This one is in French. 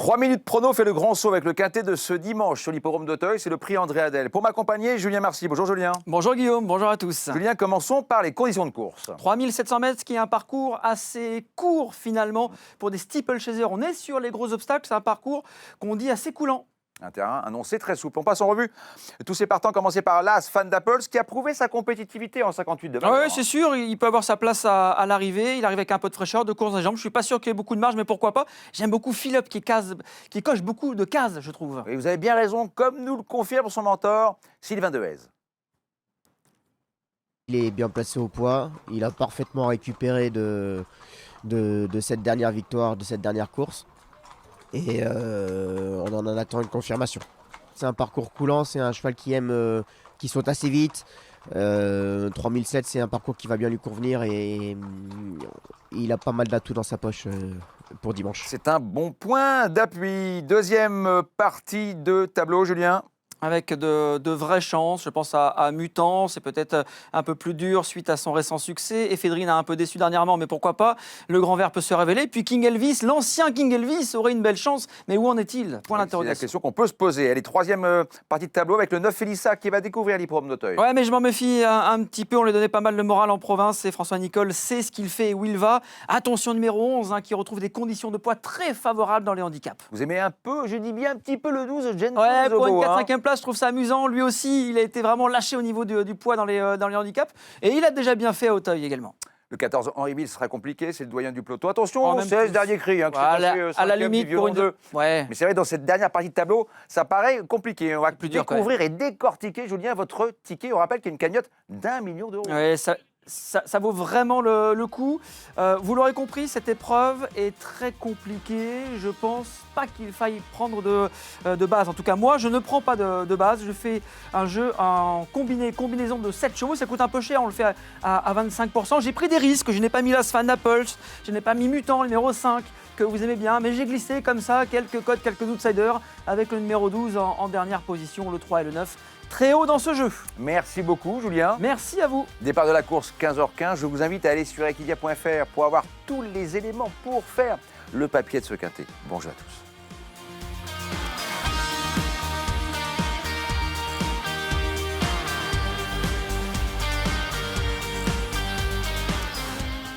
3 minutes prono fait le grand saut avec le quintet de ce dimanche sur l'hippodrome d'Auteuil. C'est le prix André Adel. Pour m'accompagner, Julien Marcy. Bonjour Julien. Bonjour Guillaume, bonjour à tous. Julien, commençons par les conditions de course. 3700 mètres, ce qui est un parcours assez court finalement pour des steeplechasers. On est sur les gros obstacles, c'est un parcours qu'on dit assez coulant. Un terrain annoncé très souple. On passe en revue tous ces partants, commencer par l'As Fan d'Apples, qui a prouvé sa compétitivité en 58 de valeur. Oui, c'est sûr, il peut avoir sa place à l'arrivée. Il arrive avec un peu de fraîcheur, de course à jambes. Je ne suis pas sûr qu'il y ait beaucoup de marge, mais pourquoi pas. J'aime beaucoup Philippe qui coche beaucoup de cases, je trouve. Et vous avez bien raison, comme nous le confirme son mentor, Sylvain Dehaze. Il est bien placé au poids. Il a parfaitement récupéré de cette dernière victoire, de cette dernière course. Et on en attend une confirmation. C'est un parcours coulant, c'est un cheval qui saute assez vite. 3007, c'est un parcours qui va bien lui convenir et il a pas mal d'atouts dans sa poche pour dimanche. C'est un bon point d'appui. Deuxième partie de tableau, Julien. Avec de vraies chances. Je pense à Mutant, c'est peut-être un peu plus dur suite à son récent succès. Ephedrine a un peu déçu dernièrement, mais pourquoi pas. Le grand vert peut se révéler. Puis King Elvis, l'ancien King Elvis, aurait une belle chance. Mais où en est-il? Point d'interrogation. C'est la question qu'on peut se poser. Elle est troisième partie de tableau avec le 9 Félissa qui va découvrir l'hippodrome d'Auteuil. Ouais, mais je m'en méfie un petit peu. On lui donnait pas mal de morale en province. Et François Nicole sait ce qu'il fait et où il va. Attention numéro 11, qui retrouve des conditions de poids très favorables dans les handicaps. Vous aimez un peu, je dis bien un petit peu le 12, Jenson Ouais, pour une Zobo, 4-5e place, je trouve ça amusant. Lui aussi, il a été vraiment lâché au niveau du poids dans les handicaps. Et il a déjà bien fait à Auteuil également. Le 14, Henri Ville sera compliqué, c'est le doyen du peloton. Attention, même 16, plus. dernier cri. À la limite, pour une... Ouais. Mais c'est vrai, dans cette dernière partie de tableau, ça paraît compliqué. On va plus dur, découvrir et décortiquer, Julien, votre ticket. On rappelle qu'il y a une cagnotte d'1 million d'euros. Ouais, ça vaut vraiment le coup. Vous l'aurez compris, cette épreuve est très compliquée. Je pense pas qu'il faille prendre de base. En tout cas, moi, je ne prends pas de base. Je fais un jeu en combinaison de 7 chevaux. Ça coûte un peu cher, on le fait à 25%. J'ai pris des risques. Je n'ai pas mis l'As Fan d'Apples. Je n'ai pas mis Mutant, le numéro 5, que vous aimez bien. Mais j'ai glissé comme ça quelques codes, quelques outsiders, avec le numéro 12 en dernière position, le 3 et le 9. Très haut dans ce jeu. Merci beaucoup, Julien. Merci à vous. Départ de la course, 15h15. Je vous invite à aller sur equidia.fr pour avoir tous les éléments pour faire le papier de ce quintet. Bonjour à tous.